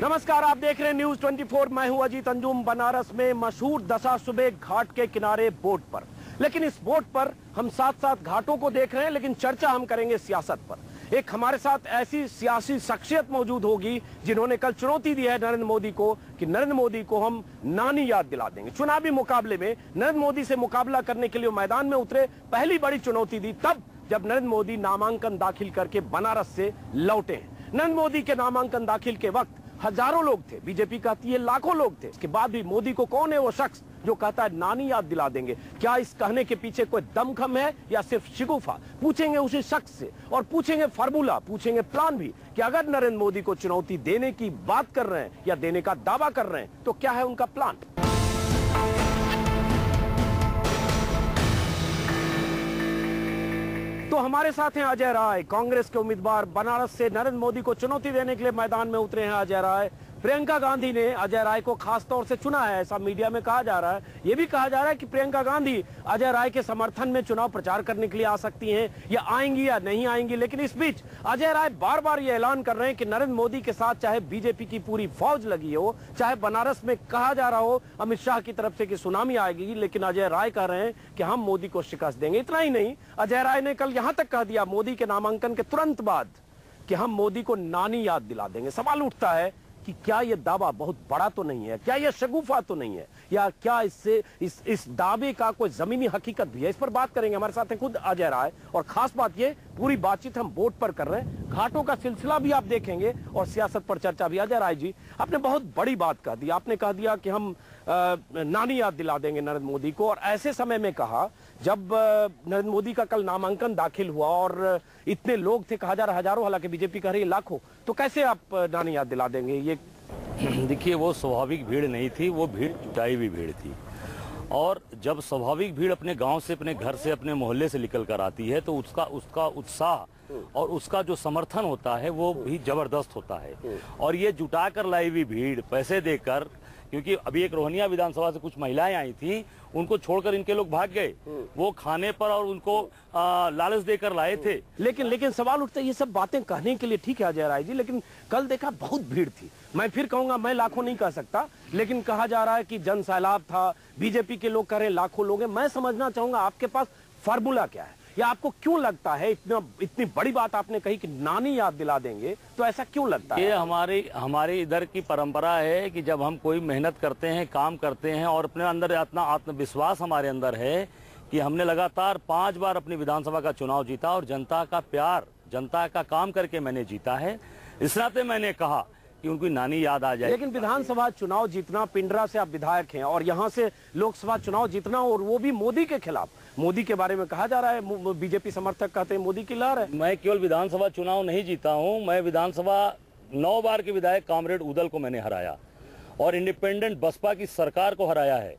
नमस्कार, आप देख रहे हैं न्यूज 24। मैं हूं अजीत अंजुम। बनारस में मशहूर दशाश्वमेध घाट के किनारे बोट पर, लेकिन इस बोट पर हम साथ साथ घाटों को देख रहे हैं, लेकिन चर्चा हम करेंगे सियासत पर। एक हमारे साथ ऐसी सियासी शख्सियत मौजूद होगी जिन्होंने कल चुनौती दी है नरेंद्र मोदी को कि नरेंद्र मोदी को हम नानी याद दिला देंगे। चुनावी मुकाबले में नरेंद्र मोदी से मुकाबला करने के लिए मैदान में उतरे। पहली बड़ी चुनौती दी तब जब नरेंद्र मोदी नामांकन दाखिल करके बनारस से लौटे हैं। नरेंद्र मोदी के नामांकन दाखिल के वक्त हजारों लोग थे, बीजेपी कहती है लाखों लोग थे। इसके बाद भी मोदी को कौन है वो शख्स जो कहता है नानी याद दिला देंगे? क्या इस कहने के पीछे कोई दमखम है या सिर्फ शिगुफा? पूछेंगे उसी शख्स से और पूछेंगे फार्मूला, पूछेंगे प्लान भी कि अगर नरेंद्र मोदी को चुनौती देने की बात कर रहे हैं या देने का दावा कर रहे हैं तो क्या है उनका प्लान। तो हमारे साथ हैं अजय राय, कांग्रेस के उम्मीदवार। बनारस से नरेंद्र मोदी को चुनौती देने के लिए मैदान में उतरे हैं अजय राय। प्रियंका गांधी ने अजय राय को खास तौर से चुना है, ऐसा मीडिया में कहा जा रहा है। यह भी कहा जा रहा है कि प्रियंका गांधी अजय राय के समर्थन में चुनाव प्रचार करने के लिए आ सकती हैं, या आएंगी या नहीं आएंगी। लेकिन इस बीच अजय राय बार बार ये ऐलान कर रहे हैं कि नरेंद्र मोदी के साथ चाहे बीजेपी की पूरी फौज लगी हो, चाहे बनारस में कहा जा रहा हो अमित शाह की तरफ से कि सुनामी आएगी, लेकिन अजय राय कह रहे हैं कि हम मोदी को शिकस्त देंगे। इतना ही नहीं, अजय राय ने कल यहां तक कह दिया मोदी के नामांकन के तुरंत बाद कि हम मोदी को नानी याद दिला देंगे। सवाल उठता है कि क्या यह दावा बहुत बड़ा तो नहीं है, क्या यह शगुफा तो नहीं है, या क्या इससे इस दावे का कोई जमीनी हकीकत भी है? इस पर बात करेंगे। हमारे साथ है खुद अजय राय, और खास बात ये पूरी बातचीत हम बोट पर कर रहे हैं। घाटों का सिलसिला भी आप देखेंगे और सियासत पर चर्चा भी। अजय राय जी, आपने बहुत बड़ी बात कह दी। आपने कह दिया कि हम नानी याद दिला देंगे नरेंद्र मोदी को, और ऐसे समय में कहा जब नरेंद्र मोदी का कल नामांकन दाखिल हुआ और इतने लोग थे, कहा जा रहा हजारों, हालांकि बीजेपी कह रही है लाखों, तो कैसे आप नानी याद दिला देंगे? ये देखिए, वो स्वाभाविक भीड़ नहीं थी, वो भीड़ जुटाई हुई भीड़ थी। और जब स्वाभाविक भीड़ अपने गांव से, अपने घर से, अपने मोहल्ले से निकल कर आती है तो उसका उत्साह और उसका जो समर्थन होता है वो भी जबरदस्त होता है। और ये जुटा कर लाई हुई भीड़, पैसे देकर, क्योंकि अभी एक रोहनिया विधानसभा से कुछ महिलाएं आई थी, उनको छोड़कर इनके लोग भाग गए। वो खाने पर और उनको लालच देकर लाए थे। लेकिन सवाल उठता है, ये सब बातें कहने के लिए ठीक है अजय राय जी, लेकिन कल देखा बहुत भीड़ थी। मैं फिर कहूंगा, मैं लाखों नहीं कह सकता, लेकिन कहा जा रहा है कि जन सैलाब था। बीजेपी के लोग कह रहे लाखों लोग हैं। मैं समझना चाहूंगा आपके पास फार्मूला क्या है, या आपको क्यों लगता है इतनी बड़ी बात आपने कही कि नानी याद दिला देंगे, तो ऐसा क्यों लगता है? ये हमारे इधर की परंपरा है कि जब हम कोई मेहनत करते हैं, काम करते हैं, और अपने अंदर इतना आत्मविश्वास हमारे अंदर है कि हमने लगातार 5 बार अपनी विधानसभा का चुनाव जीता और जनता का प्यार, जनता का काम करके मैंने जीता है। इस नाते मैंने कहा कि उनकी नानी याद आ जाए। लेकिन विधानसभा चुनाव जीतना, पिंडरा से आप विधायक हैं, और यहाँ से लोकसभा चुनाव जीतना, और वो भी मोदी के खिलाफ। मोदी के बारे में कहा जा रहा है, बीजेपी समर्थक कहते हैं मोदी की लहर है। मैं केवल विधानसभा चुनाव नहीं जीता हूँ, मैं विधानसभा 9 बार के विधायक कामरेड उदल को मैंने हराया और इंडिपेंडेंट बसपा की सरकार को हराया है।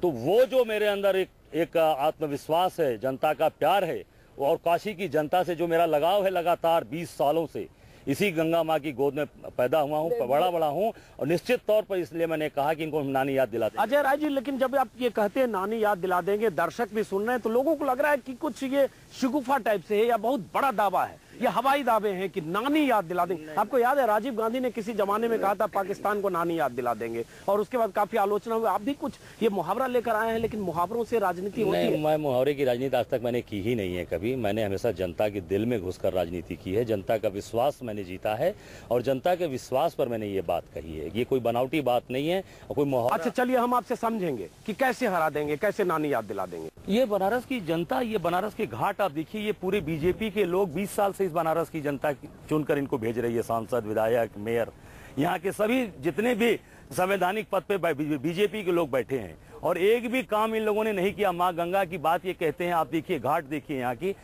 तो वो जो मेरे अंदर एक आत्मविश्वास है, जनता का प्यार है, और काशी की जनता से जो मेरा लगाव है लगातार 20 सालों से, इसी गंगा माँ की गोद में पैदा हुआ हूँ, बड़ा हूँ, और निश्चित तौर पर इसलिए मैंने कहा कि इनको हम नानी याद दिला देंगे। अजय राय जी, लेकिन जब आप ये कहते हैं नानी याद दिला देंगे, दर्शक भी सुन रहे हैं, तो लोगों को लग रहा है कि कुछ ये शिगुफा टाइप से है या बहुत बड़ा दावा है, ये हवाई दावे हैं कि नानी याद दिला देंगे। आपको याद है राजीव गांधी ने किसी जमाने में कहा था पाकिस्तान को नानी याद दिला देंगे, और उसके बाद काफी आलोचना हुई। आप भी कुछ ये मुहावरा लेकर आए हैं, लेकिन मुहावरों से राजनीति होती है? मैं मुहावरे की राजनीति आज तक मैंने की ही नहीं है कभी। मैंने हमेशा जनता के दिल में घुसकर राजनीति की है, जनता का विश्वास मैंने जीता है, और जनता के विश्वास पर मैंने ये बात कही है। ये कोई बनावटी बात नहीं है और कोई मुहावरा। अच्छा, चलिए हम आपसे समझेंगे कि कैसे हरा देंगे, कैसे नानी याद दिला देंगे। ये बनारस की जनता, ये बनारस के घाट आप देखिए, ये पूरे बीजेपी के लोग 20 साल से इस बनारस की जनता चुनकर इनको भेज रही है। सांसद, विधायक, मेयर, यहाँ के सभी जितने भी संवैधानिक पद पे बीजेपी के लोग बैठे हैं, और एक भी काम इन लोगों ने नहीं किया। माँ गंगा की बात ये कहते हैं, आप देखिए घाट देखिए, यहाँ की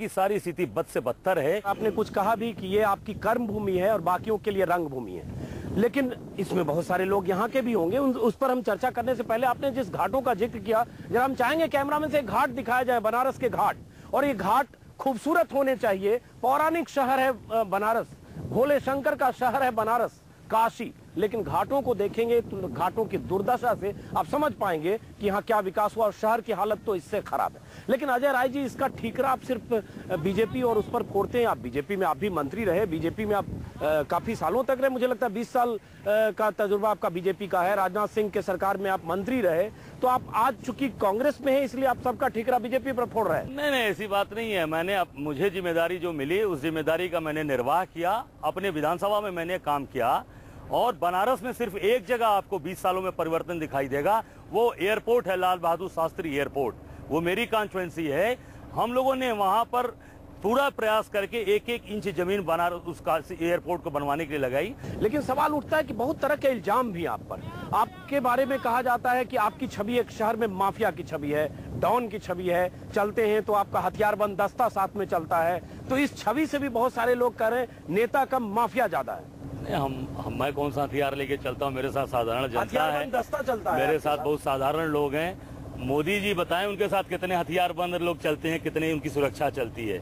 सारी स्थिति बद से बदतर है। आपने कुछ कहा भी कि ये आपकी कर्म भूमि है और बाकियों के लिए रंग भूमि है, लेकिन इसमें बहुत सारे लोग यहाँ के भी होंगे। उस पर हम चर्चा करने से पहले आपने जिस घाटों का जिक्र किया, जरा हम चाहेंगे कैमरामैन से घाट दिखाया जाए, बनारस के घाट। और ये घाट खूबसूरत होने चाहिए। पौराणिक शहर है बनारस, भोले शंकर का शहर है बनारस, काशी। लेकिन घाटों को देखेंगे तो घाटों की दुर्दशा से आप समझ पाएंगे कि यहाँ क्या विकास हुआ और शहर की हालत तो इससे खराब है। लेकिन अजय राय जी, इसका ठीकरा आप सिर्फ बीजेपी और उस पर फोड़ते हैं। आप बीजेपी में आप भी मंत्री रहे, बीजेपी में आप काफी सालों तक रहे, मुझे लगता है 20 साल का तजुर्बा आपका बीजेपी का है। राजनाथ सिंह के सरकार में आप मंत्री रहे, तो आप आज चूंकि कांग्रेस में है इसलिए आप सबका ठीकरा बीजेपी पर फोड़ रहे हैं। नहीं, ऐसी बात नहीं है। मुझे जिम्मेदारी जो मिली उस जिम्मेदारी का मैंने निर्वाह किया, अपने विधानसभा में मैंने काम किया। और बनारस में सिर्फ एक जगह आपको 20 सालों में परिवर्तन दिखाई देगा, वो एयरपोर्ट है, लाल बहादुर शास्त्री एयरपोर्ट। वो मेरी कॉन्स्टिट्यूएंसी है। हम लोगों ने वहां पर पूरा प्रयास करके एक एक इंच जमीन बनारस उसका एयरपोर्ट को बनवाने के लिए लगाई। लेकिन सवाल उठता है कि बहुत तरह के इल्जाम भी आप पर, आपके बारे में कहा जाता है कि आपकी छवि एक शहर में माफिया की छवि है, डॉन की छवि है, चलते हैं तो आपका हथियारबंद दस्ता साथ में चलता है। तो इस छवि से भी बहुत सारे लोग कह रहे हैं नेता कम माफिया ज्यादा है। मैं कौन सा हथियार लेके चलता हूँ? मेरे साथ साधारण जनता है, दस्ता चलता है, मेरे साथ बहुत साधारण लोग हैं। मोदी जी बताएं उनके साथ कितने हथियारबंद लोग चलते हैं, कितने उनकी सुरक्षा चलती है।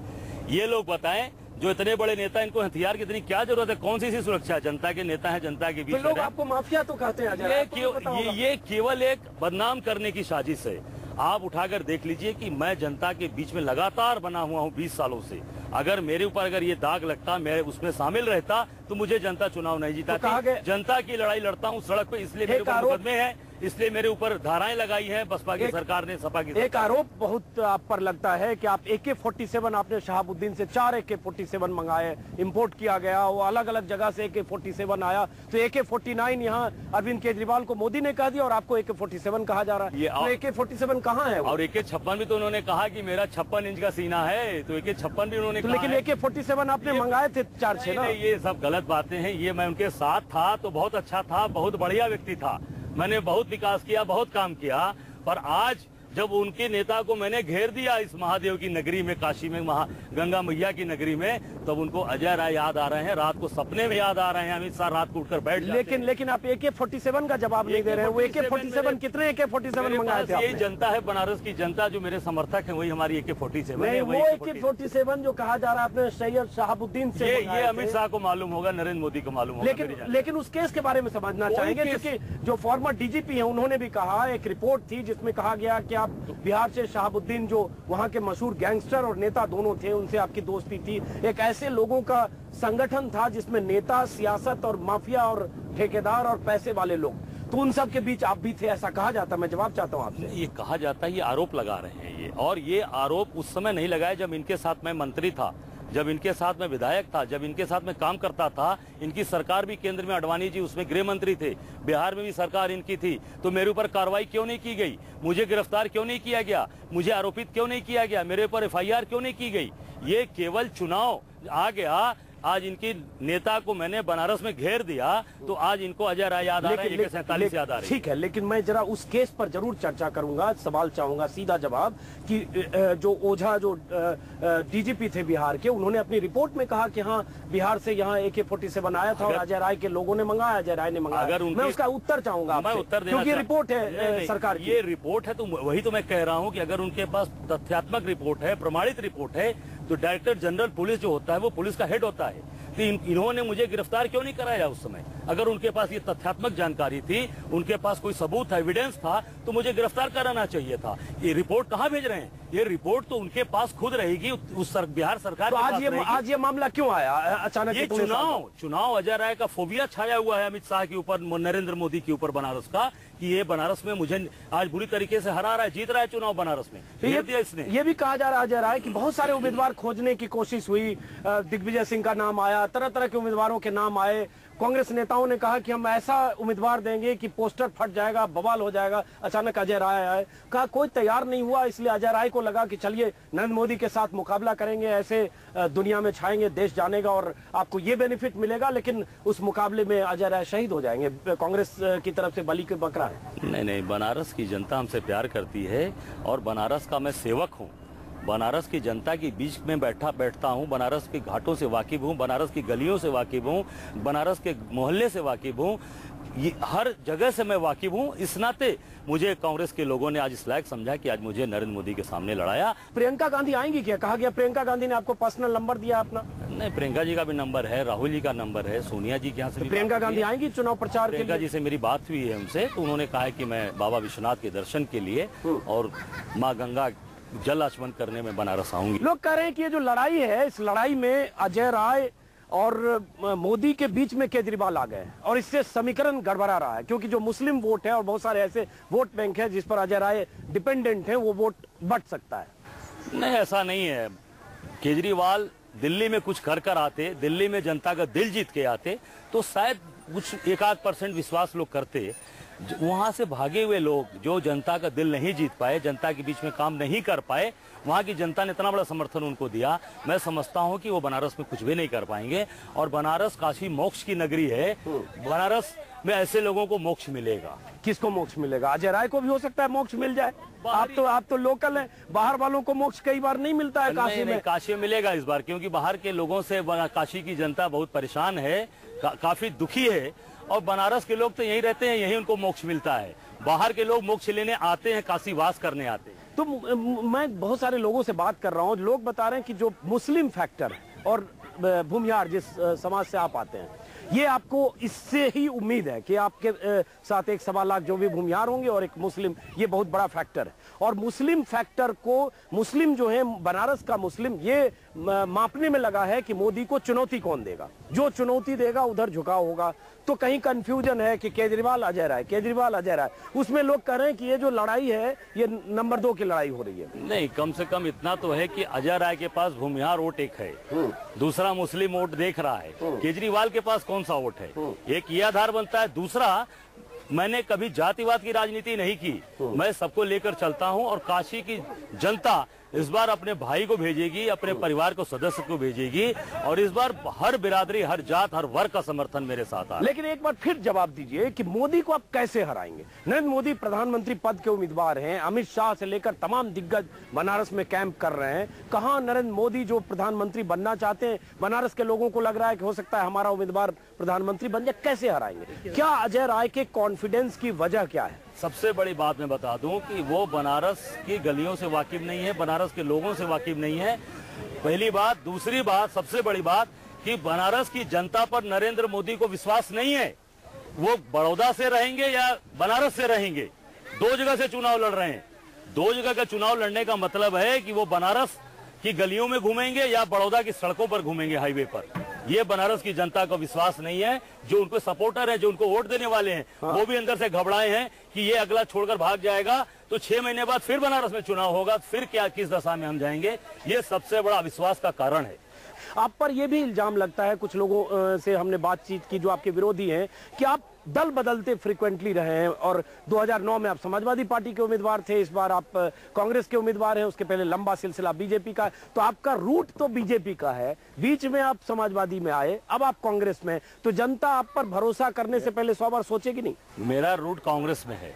ये लोग बताएं, जो इतने बड़े नेता, इनको हथियार की इतनी क्या जरूरत है? कौन सी सुरक्षा? जनता के नेता हैं, जनता के बीच तो लोग आपको माफिया तो कहते हैं। ये केवल एक बदनाम करने की साजिश है। आप उठाकर देख लीजिए कि मैं जनता के बीच में लगातार बना हुआ हूं 20 सालों से। अगर मेरे ऊपर अगर ये दाग लगता, मैं उसमें शामिल रहता, तो मुझे जनता चुनाव नहीं जीता। तो जनता की लड़ाई लड़ता हूं सड़क पे, इसलिए मेरे ऊपर मुकदमे हैं, इसलिए मेरे ऊपर धाराएं लगाई हैं बसपा की सरकार ने, सपा की। एक आरोप बहुत आप पर लगता है कि आप AK-47 आपने शहाबुद्दीन से 4 AK-47 मंगाए, इंपोर्ट किया गया, वो अलग अलग जगह से AK-47 आया, तो AK-49 यहाँ अरविंद केजरीवाल को मोदी ने कह दिया और आपको AK-47 कहा जा रहा है। तो AK-47 कहाँ है? और AK-56 भी तो उन्होंने कहा कि मेरा 56 इंच का सीना है, तो AK-56 भी उन्होंने कहा। लेकिन AK-47 आपने मंगाए थे 4-6 ना? ये सब गलत बातें हैं। ये मैं उनके साथ था तो बहुत अच्छा था, बहुत बढ़िया व्यक्ति था, मैंने बहुत विकास किया, बहुत काम किया। पर आज जब उनके नेता को मैंने घेर दिया इस महादेव की नगरी में, काशी में, गंगा मैया की नगरी में, तब उनको अजय राय याद आ रहे हैं, रात को सपने में याद आ रहे हैं, अमित शाह रात को उठकर बैठ जाते हैं। लेकिन आप AK-47 का जवाब नहीं दे रहे हैं। वो AK-47 कितने AK-47 मंगाए थे आपने? ये जनता है, बनारस की जनता जो मेरे समर्थक है, वही हमारी AK-47 है। वो AK-47 जो कहा जा रहा है आपने सैयद शहाबुद्दीन से, ये अमित शाह को मालूम होगा, नरेंद्र मोदी को मालूम होगा। लेकिन उस केस के बारे में समझना चाहेंगे, क्योंकि जो फॉर्मर DGP है उन्होंने भी कहा, एक रिपोर्ट थी जिसमें कहा गया कि आप बिहार से शहाबुद्दीन जो वहां के मशहूर गैंगस्टर और नेता दोनों थे, उनसे आपकी दोस्ती थी। एक ऐसे लोगों का संगठन था जिसमें नेता, सियासत और माफिया और ठेकेदार और पैसे वाले लोग, तो उन सब के बीच आप भी थे, ऐसा कहा जाता। मैं जवाब चाहता हूं आपसे। ये कहा जाता है, ये आरोप लगा रहे हैं ये, और ये आरोप उस समय नहीं लगाया जब इनके साथ मैं मंत्री था, जब इनके साथ में विधायक था, जब इनके साथ में काम करता था। इनकी सरकार भी केंद्र में अडवाणी जी उसमें गृह मंत्री थे, बिहार में भी सरकार इनकी थी, तो मेरे ऊपर कार्रवाई क्यों नहीं की गई? मुझे गिरफ्तार क्यों नहीं किया गया? मुझे आरोपित क्यों नहीं किया गया? मेरे ऊपर FIR क्यों नहीं की गई? ये केवल चुनाव आ गया, आज इनकी नेता को मैंने बनारस में घेर दिया, तो आज इनको अजय राय याद आ रहा है, AK-47 याद आ रही है। ठीक है, लेकिन मैं जरा उस केस पर जरूर चर्चा करूंगा। सवाल चाहूंगा सीधा जवाब कि जो ओझा जो DGP थे बिहार के, उन्होंने अपनी रिपोर्ट में कहा कि हाँ बिहार से यहाँ AK-47 आया था और अजय राय के लोगों ने मंगाया, अजय राय ने मंगाया। मैं उसका उत्तर चाहूंगा, मैं उत्तर देना, क्योंकि रिपोर्ट है सरकार की। ये रिपोर्ट है, तो वही तो मैं कह रहा हूँ कि अगर उनके पास तथ्यात्मक रिपोर्ट है, प्रमाणित रिपोर्ट है, तो डायरेक्टर जनरल पुलिस जो होता है वो पुलिस का हेड होता है। तो इन्होंने मुझे गिरफ्तार क्यों नहीं कराया उस समय? अगर उनके पास ये तथ्यात्मक जानकारी थी, उनके पास कोई सबूत था, एविडेंस था, तो मुझे गिरफ्तार कराना चाहिए था। ये रिपोर्ट कहाँ भेज रहे हैं? ये रिपोर्ट तो उनके पास खुद रहेगी, उस बिहार सरकार तो आज ये मामला क्यों आया अचानक? ये चुनाव अजय राय का फोबिया छाया हुआ है अमित शाह के ऊपर, नरेंद्र मोदी के ऊपर बनारस का, कि ये बनारस में मुझे आज बुरी तरीके से हरा रहा है, जीत रहा है चुनाव बनारस में। इसने ये भी कहा जा रहा है कि बहुत सारे उम्मीदवार खोजने की कोशिश हुई, दिग्विजय सिंह का नाम आया, तरह तरह के उम्मीदवारों के नाम आए। कांग्रेस नेताओं ने कहा कि हम ऐसा उम्मीदवार देंगे कि पोस्टर फट जाएगा, बवाल हो जाएगा। अचानक अजय राय आए, कहा कोई तैयार नहीं हुआ, इसलिए अजय राय को लगा कि चलिए नरेंद्र मोदी के साथ मुकाबला करेंगे, ऐसे दुनिया में छाएंगे, देश जानेगा और आपको ये बेनिफिट मिलेगा। लेकिन उस मुकाबले में अजय राय शहीद हो जाएंगे। कांग्रेस की तरफ से बलि के बकरा है। नहीं, बनारस की जनता हमसे प्यार करती है और बनारस का मैं सेवक हूँ। बनारस की जनता के बीच में बैठता हूँ, बनारस के घाटों से वाकिफ हूँ, बनारस की गलियों से वाकिफ हूँ, बनारस के मोहल्ले से वाकिफ हूँ, हर जगह से मैं वाकिफ हूँ। इस नाते मुझे कांग्रेस के लोगों ने आज इस लायक समझा कि आज मुझे नरेंद्र मोदी के सामने लड़ाया। प्रियंका गांधी आएंगी क्या? कहा गया प्रियंका गांधी ने आपको पर्सनल नंबर दिया अपना। नहीं, प्रियंका जी का भी नंबर है, राहुल जी का नंबर है, सोनिया जी के यहाँ से भी प्रियंका गांधी आएंगी चुनाव प्रचार के प्रियंका लिए? जी से मेरी बात हुई है उनसे, तो उन्होंने कहा है कि मैं बाबा विश्वनाथ के दर्शन के लिए और माँ गंगा जल आचमन करने में बनारस आऊंगी। लोग कह रहे हैं कि ये जो लड़ाई है, इस लड़ाई में अजय राय और मोदी के बीच में केजरीवाल आ गए और इससे समीकरण गड़बड़ा रहा है, क्योंकि जो मुस्लिम वोट है और बहुत सारे ऐसे वोट बैंक है जिस पर अजय राय डिपेंडेंट है, वो वोट बढ़ सकता है। नहीं, ऐसा नहीं है। केजरीवाल दिल्ली में कुछ कर आते, दिल्ली में जनता का दिल जीत के आते, तो शायद कुछ 1-8% विश्वास लोग करते। वहां से भागे हुए लोग जो जनता का दिल नहीं जीत पाए, जनता के बीच में काम नहीं कर पाए, वहां की जनता ने इतना बड़ा समर्थन उनको दिया, मैं समझता हूं कि वो बनारस में कुछ भी नहीं कर पाएंगे। और बनारस काशी मोक्ष की नगरी है, बनारस में ऐसे लोगों को मोक्ष मिलेगा। किसको मोक्ष मिलेगा? अजय राय को भी हो सकता है मोक्ष मिल जाए। आप तो लोकल हैं, बाहर वालों को मोक्ष कई बार नहीं मिलता है काशी में। काशी में मिलेगा इस बार, क्योंकि बाहर के लोगों से काशी की जनता बहुत परेशान है, काफी दुखी है, और बनारस के लोग तो यहीं रहते हैं, यहीं उनको मोक्ष मिलता है। बाहर के लोग मोक्ष लेने आते हैं, काशी वास करने आते हैं। तो मैं बहुत सारे लोगों से बात कर रहा हूँ, लोग बता रहे हैं कि जो मुस्लिम फैक्टर और भूमिहार जिस समाज से आप आते हैं, ये आपको इससे ही उम्मीद है कि आपके साथ 1-1.25 लाख जो भी भूमिहार होंगे और एक मुस्लिम, ये बहुत बड़ा फैक्टर है। और मुस्लिम फैक्टर को, मुस्लिम जो है, बनारस का मुस्लिम ये मापने में लगा है कि मोदी को चुनौती कौन देगा। जो चुनौती देगा उधर झुकाव होगा। तो कहीं कंफ्यूजन है कि केजरीवाल अजय राय, केजरीवाल अजय राय, उसमें लोग कह रहे हैं कि ये जो लड़ाई है ये नंबर 2 की लड़ाई हो रही है। नहीं, कम से कम इतना तो है कि अजय राय के पास भूमिहार वोट एक है, दूसरा मुस्लिम वोट देख रहा है। केजरीवाल के पास कौन सा वोट है? एक ये आधार बनता है। दूसरा, मैंने कभी जातिवाद की राजनीति नहीं की, मैं सबको लेकर चलता हूं, और काशी की जनता इस बार अपने भाई को भेजेगी, अपने परिवार को सदस्य को भेजेगी, और इस बार हर बिरादरी, हर जात, हर वर्ग का समर्थन मेरे साथ आ। लेकिन एक बार फिर जवाब दीजिए कि मोदी को आप कैसे हराएंगे? नरेंद्र मोदी प्रधानमंत्री पद के उम्मीदवार हैं, अमित शाह से लेकर तमाम दिग्गज बनारस में कैंप कर रहे हैं। कहां नरेंद्र मोदी जो प्रधानमंत्री बनना चाहते हैं, बनारस के लोगों को लग रहा है कि हो सकता है हमारा उम्मीदवार प्रधानमंत्री बन जाए, कैसे हराएंगे? क्या अजय राय के कॉन्फिडेंस की वजह क्या है? सबसे बड़ी बात मैं बता दूं कि वो बनारस की गलियों से वाकिफ नहीं है, बनारस के लोगों से वाकिफ नहीं है, पहली बात। दूसरी बात, सबसे बड़ी बात, कि बनारस की जनता पर नरेंद्र मोदी को विश्वास नहीं है। वो बड़ौदा से रहेंगे या बनारस से रहेंगे, 2 जगह से चुनाव लड़ रहे हैं। 2 जगह का चुनाव लड़ने का मतलब है कि वो बनारस की गलियों में घूमेंगे या बड़ौदा की सड़कों पर घूमेंगे, हाईवे पर। ये बनारस की जनता को विश्वास नहीं है। जो उनको सपोर्टर है, जो उनको वोट देने वाले हैं, वो भी अंदर से घबराए हैं कि ये अगला छोड़कर भाग जाएगा तो 6 महीने बाद फिर बनारस में चुनाव होगा, फिर क्या, किस दशा में हम जाएंगे। ये सबसे बड़ा अविश्वास का कारण है। आप पर यह भी इल्जाम लगता है, कुछ लोगों से हमने बातचीत की जो आपके विरोधी हैं, कि आप दल बदलते फ्रीक्वेंटली रहे हैं, और 2009 में आप समाजवादी पार्टी के उम्मीदवार थे, इस बार आप कांग्रेस के उम्मीदवार हैं, उसके पहले लंबा सिलसिला बीजेपी का। तो आपका रूट तो बीजेपी का है, बीच में आप समाजवादी में आए, अब आप कांग्रेस में, तो जनता आप पर भरोसा करने से पहले 100 बार सोचेगी नहीं? मेरा रूट कांग्रेस में है,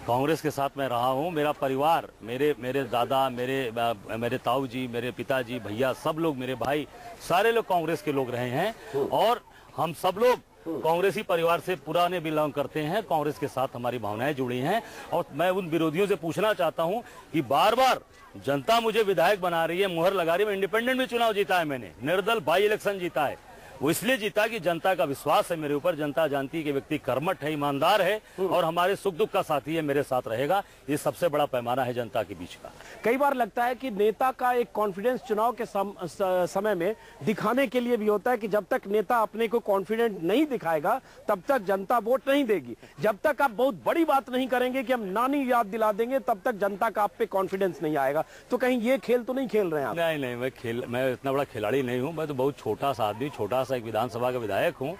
कांग्रेस के साथ मैं रहा हूं। मेरा परिवार, मेरे दादा, मेरे ताऊ जी, मेरे पिताजी, भैया, सब लोग, मेरे भाई, सारे लोग कांग्रेस के लोग रहे हैं, और हम सब लोग कांग्रेसी परिवार से पुराने बिलोंग करते हैं। कांग्रेस के साथ हमारी भावनाएं जुड़ी हैं। और मैं उन विरोधियों से पूछना चाहता हूं कि बार बार जनता मुझे विधायक बना रही है, मुहर लगा रही है। इंडिपेंडेंट में चुनाव जीता है मैंने, निर्दल बाई इलेक्शन जीता है। वो इसलिए जीता कि जनता का विश्वास है मेरे ऊपर, जनता जानती है कि व्यक्ति कर्मठ है, ईमानदार है, और हमारे सुख दुख का साथी है, मेरे साथ रहेगा। ये सबसे बड़ा पैमाना है जनता के बीच का। कई बार लगता है कि नेता का एक कॉन्फिडेंस चुनाव के समय में दिखाने के लिए भी होता है कि जब तक नेता अपने को कॉन्फिडेंट नहीं दिखाएगा तब तक जनता वोट नहीं देगी। जब तक आप बहुत बड़ी बात नहीं करेंगे कि हम नानी याद दिला देंगे, तब तक जनता का आप पे कॉन्फिडेंस नहीं आएगा। तो कहीं ये खेल तो नहीं खेल रहे हैं आप? नहीं, मैं इतना बड़ा खिलाड़ी नहीं हूँ। मैं तो बहुत छोटा सा आदमी, छोटा सा एक विधानसभा का विधायक हूँ,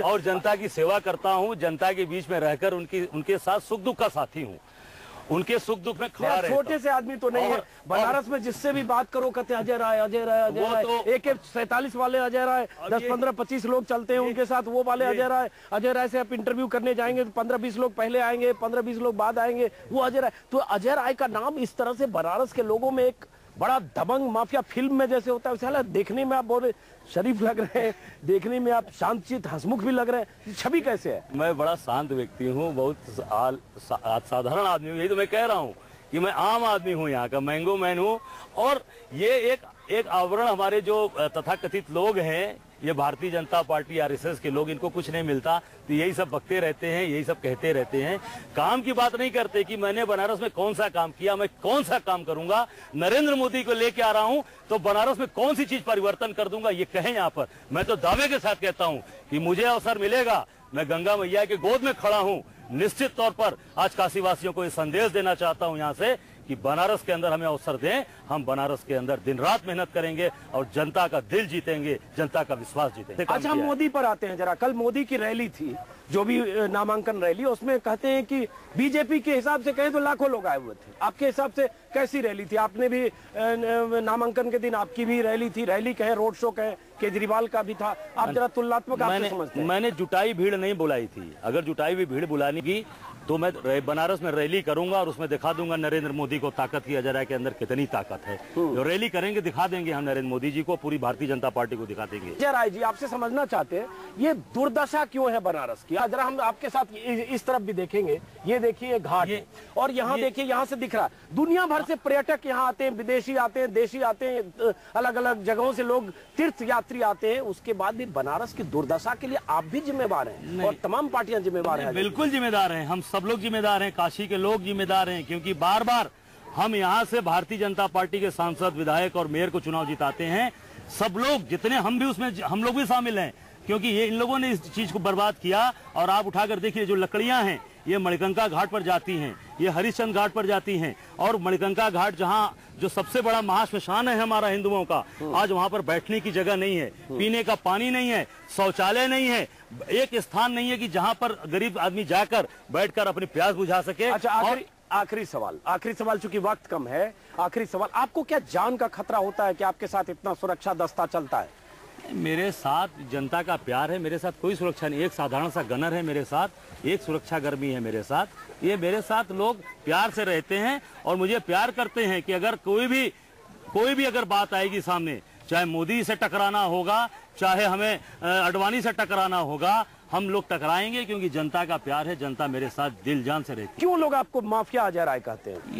और जनता की सेवा करता हूँ, जनता के बीच में रहकर उनके साथ सुख दुख का साथी हूँ, उनके सुख दुख में खड़ा रहता हूं। छोटे से आदमी तो नहीं है। बनारस में जिससे भी बात करो कहते हैं अजय राय, अजय राय, अजय राय। AK-47 वाले अजय राय, 10, 15, 25 लोग चलते हैं उनके साथ, वो वाले अजय राय। अजय राय से आप इंटरव्यू करने जाएंगे तो 15-20 लोग पहले आएंगे, 15-20 लोग बाद आएंगे, वो अजय राय। तो अजय राय का नाम इस तरह से बनारस के लोगों में एक बड़ा दबंग माफिया फिल्म में जैसे होता है, वैसे देखने में आप बहुत शरीफ लग रहे हैं, देखने में आप शांतचित्त हंसमुख भी लग रहे हैं। छवि कैसे है? मैं बड़ा शांत व्यक्ति हूँ, बहुत साधारण आदमी हूँ। यही तो मैं कह रहा हूँ कि मैं आम आदमी हूँ, यहाँ का मैंगो मैन हूँ। और ये एक एक आवरण हमारे जो तथाकथित लोग हैं, ये भारतीय जनता पार्टी आरएसएस के लोग, इनको कुछ नहीं मिलता तो यही सब बकते रहते हैं, यही सब कहते रहते हैं। काम की बात नहीं करते कि मैंने बनारस में कौन सा काम किया, मैं कौन सा काम करूंगा, नरेंद्र मोदी को लेके आ रहा हूं तो बनारस में कौन सी चीज परिवर्तन कर दूंगा, ये कहें यहाँ पर। मैं तो दावे के साथ कहता हूं कि मुझे अवसर मिलेगा, मैं गंगा मैया के गोद में खड़ा हूं। निश्चित तौर पर आज काशी वासियों को ये संदेश देना चाहता हूं यहाँ से कि बनारस के अंदर हमें अवसर दें, हम बनारस के अंदर दिन रात मेहनत करेंगे और जनता का दिल जीतेंगे, जनता का विश्वास जीतेंगे। अच्छा, हम मोदी पर आते हैं जरा। कल मोदी की रैली थी, जो भी नामांकन रैली, उसमें कहते हैं कि बीजेपी के हिसाब से कहें तो लाखों लोग आए हुए थे। आपके हिसाब से कैसी रैली थी? आपने भी नामांकन के दिन आपकी भी रैली थी, रैली कहें, रोड शो कहें, केजरीवाल का भी था। आप जरा तुलनात्मक आपसे समझते हैं। मैंने जुटाई भीड़ नहीं बुलाई थी। अगर जुटाई हुई भीड़ बुलाने की तो मैं बनारस में रैली करूंगा और उसमें दिखा दूंगा नरेंद्र मोदी को ताकत की अजय राय के अंदर कितनी ताकत है। जो रैली करेंगे दिखा देंगे हम नरेंद्र मोदी जी को, पूरी भारतीय जनता पार्टी को दिखा देंगे। अजय राय जी, आपसे समझना चाहते हैं ये दुर्दशा क्यों है बनारस की। जरा हम आपके साथ इस तरफ भी देखेंगे। ये देखिए घाट, और यहाँ देखिए, यहाँ से दिख रहा है दुनिया भर से पर्यटक यहाँ आते हैं, विदेशी आते हैं, देशी आते हैं, अलग अलग जगहों से लोग तीर्थ यात्री आते हैं। उसके बाद भी बनारस की दुर्दशा के लिए आप भी जिम्मेवार हैं और तमाम पार्टियां जिम्मेवार हैं। बिल्कुल जिम्मेदार हैं, हम सब लोग जिम्मेदार हैं, काशी के लोग जिम्मेदार हैं, क्योंकि बार बार हम यहाँ से भारतीय जनता पार्टी के सांसद, विधायक और मेयर को चुनाव जिताते हैं। सब लोग जितने, हम भी उसमें, हम लोग भी शामिल हैं, क्योंकि ये इन लोगों ने इस चीज को बर्बाद किया। और आप उठाकर देखिए, जो लकड़ियां हैं ये मणिकंका घाट पर जाती हैं, ये हरिश्चंद्र घाट पर जाती हैं, और मणिकंका घाट जहां जो सबसे बड़ा महाश्मशान है हमारा हिंदुओं का, आज वहां पर बैठने की जगह नहीं है, पीने का पानी नहीं है, शौचालय नहीं है, एक स्थान नहीं है कि जहां पर गरीब आदमी जाकर बैठकर अपनी प्यास बुझा सके। अच्छा, आखिरी सवाल, चूंकि वक्त कम है, आखिरी सवाल, आपको क्या जान का खतरा होता है कि आपके साथ इतना सुरक्षा दस्ता चलता है? मेरे साथ जनता का प्यार है, मेरे साथ कोई सुरक्षा नहीं। एक साधारण सा गनर है मेरे साथ, एक सुरक्षा कर्मी है मेरे साथ। ये मेरे साथ लोग प्यार से रहते हैं और मुझे प्यार करते हैं कि अगर कोई भी अगर बात आएगी सामने, चाहे मोदी से टकराना होगा, चाहे हमें अडवाणी से टकराना होगा, हम लोग टकराएंगे, क्योंकि जनता का प्यार है, जनता मेरे साथ दिल जान से रहती है। क्यों लोग आपको माफिया अजय राय कहते हैं?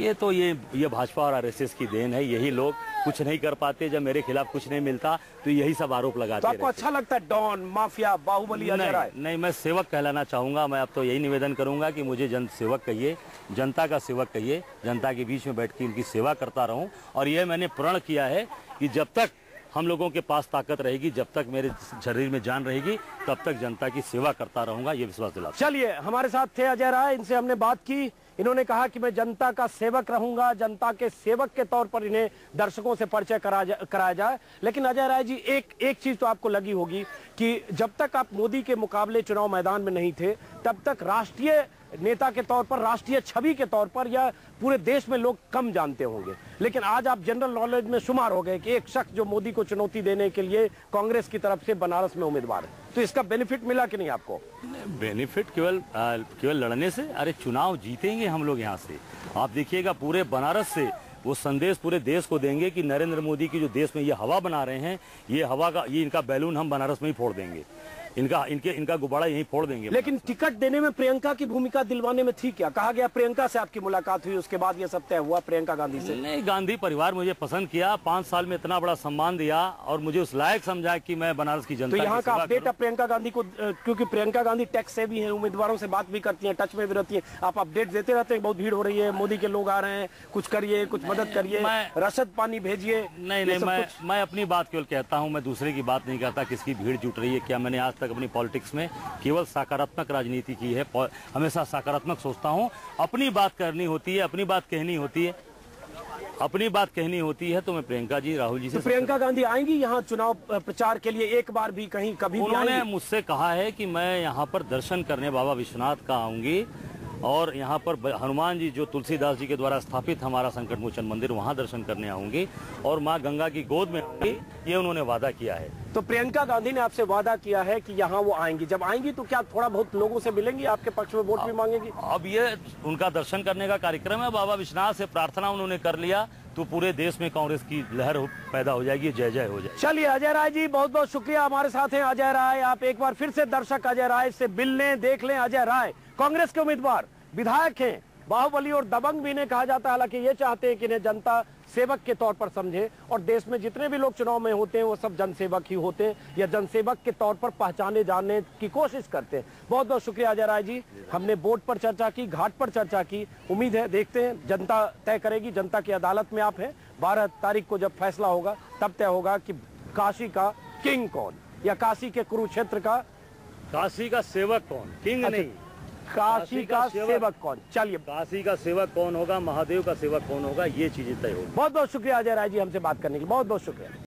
ये भाजपा और आरएसएस की देन है। यही लोग कुछ नहीं कर पाते, जब मेरे खिलाफ कुछ नहीं मिलता तो यही सब आरोप लगाते। तो आपको अच्छा लगता है डॉन, माफिया, बाहुबली अजय राय? नहीं, मैं सेवक कहलाना चाहूंगा। मैं अब तो यही निवेदन करूंगा कि मुझे जन सेवक कहिए, जनता का सेवक कहिए, जनता के बीच में बैठ के उनकी सेवा करता रहूं। और ये मैंने प्रण किया है कि जब तक हम लोगों के पास ताकत रहेगी, जब तक मेरे शरीर में जान रहेगी, तब तक जनता की सेवा करता रहूंगा, ये विश्वास दिलाता। चलिए, हमारे साथ थे अजय राय, इनसे हमने बात की। इन्होंने कहा कि मैं जनता का सेवक रहूंगा, जनता के सेवक के तौर पर इन्हें दर्शकों से परिचय कराया जाए। लेकिन अजय राय जी, एक चीज तो आपको लगी होगी कि जब तक आप मोदी के मुकाबले चुनाव मैदान में नहीं थे, तब तक राष्ट्रीय नेता के तौर पर, राष्ट्रीय छवि के तौर पर या पूरे देश में लोग कम जानते होंगे। लेकिन आज आप जनरल नॉलेज में शुमार हो गए कि एक शख्स जो मोदी को चुनौती देने के लिए कांग्रेस की तरफ से बनारस में उम्मीदवार है। तो इसका बेनिफिट मिला कि नहीं आपको? बेनिफिट केवल लड़ने से? अरे चुनाव जीतेंगे हम लोग यहाँ से। आप देखिएगा, पूरे बनारस से वो संदेश पूरे देश को देंगे कि नरेंद्र मोदी की जो देश में ये हवा बना रहे हैं, ये हवा का, ये इनका बैलून हम बनारस में ही फोड़ देंगे, इनका गुब्बारा यहीं फोड़ देंगे। लेकिन टिकट देने में प्रियंका की भूमिका दिलवाने में थी क्या? कहा गया प्रियंका से आपकी मुलाकात हुई, उसके बाद ये सब तय हुआ प्रियंका गांधी से? नहीं, गांधी परिवार मुझे पसंद किया, 5 साल में इतना बड़ा सम्मान दिया और मुझे उस लायक समझा कि मैं बनारस की जनता। तो यहाँ का अपडेट प्रियंका गांधी को, क्योंकि प्रियंका गांधी टैक्स से भी है, उम्मीदवारों से बात भी करती है, टच में भी रहती है, आप अपडेट देते रहते हैं? बहुत भीड़ हो रही है, मोदी के लोग आ रहे हैं, कुछ करिए, कुछ मदद करिए, रसद पानी भेजिए। नहीं, मैं अपनी बात केवल कहता हूँ, मैं दूसरे की बात नहीं करता। किसकी भीड़ जुट रही है क्या? मैंने आज तक अपनी पॉलिटिक्स में केवल सकारात्मक राजनीति की है, हमेशा सकारात्मक सोचता हूं। अपनी बात करनी होती है, अपनी बात कहनी होती है, अपनी बात कहनी होती है, तो मैं प्रियंका जी, राहुल जी से। तो प्रियंका गांधी आएंगी यहाँ चुनाव प्रचार के लिए एक बार भी, कहीं कभी? उन्होंने मुझसे कहा है कि मैं यहाँ पर दर्शन करने बाबा विश्वनाथ का आऊंगी, और यहाँ पर हनुमान जी, जो तुलसीदास जी के द्वारा स्थापित हमारा संकट मोचन मंदिर, वहाँ दर्शन करने आऊंगी, और माँ गंगा की गोद में आऊंगी, ये उन्होंने वादा किया है। तो प्रियंका गांधी ने आपसे वादा किया है कि यहाँ वो आएंगी। जब आएंगी तो क्या थोड़ा बहुत लोगों से मिलेंगी, आपके पक्ष में वोट भी मांगेंगी? अब ये उनका दर्शन करने का कार्यक्रम है, बाबा विश्वनाथ से प्रार्थना उन्होंने कर लिया तो पूरे देश में कांग्रेस की लहर पैदा हो जाएगी, जय जय हो जाएगी। चलिए अजय राय जी, बहुत बहुत शुक्रिया, हमारे साथ हैं अजय राय। आप एक बार फिर से दर्शक अजय राय से मिल लें, देख लें। अजय राय कांग्रेस के उम्मीदवार, विधायक हैं, बाहुबली और दबंग भी इन्हें कहा जाता है। हालांकि ये चाहते हैं कि इन्हें जनता सेवक के तौर पर समझे, और देश में जितने भी लोग चुनाव में होते हैं वो सब जनसेवक ही होते हैं या जनसेवक के तौर पर पहचाने जाने की कोशिश करते हैं। बहुत बहुत शुक्रिया अजय राय जी। हमने बोर्ड पर चर्चा की, घाट पर चर्चा की। उम्मीद है, देखते हैं, जनता तय करेगी, जनता की अदालत में आप हैं। 12 तारीख को जब फैसला होगा तब तय होगा कि काशी का किंग कौन, या काशी के कुरुक्षेत्र का काशी का सेवक कौन, किंग नहीं, काशी का सेवक कौन। चलिए, काशी का सेवक कौन होगा, महादेव का सेवक कौन होगा, ये चीजें तय होगी। बहुत बहुत शुक्रिया अजय राय जी हमसे बात करने के लिए, बहुत बहुत शुक्रिया।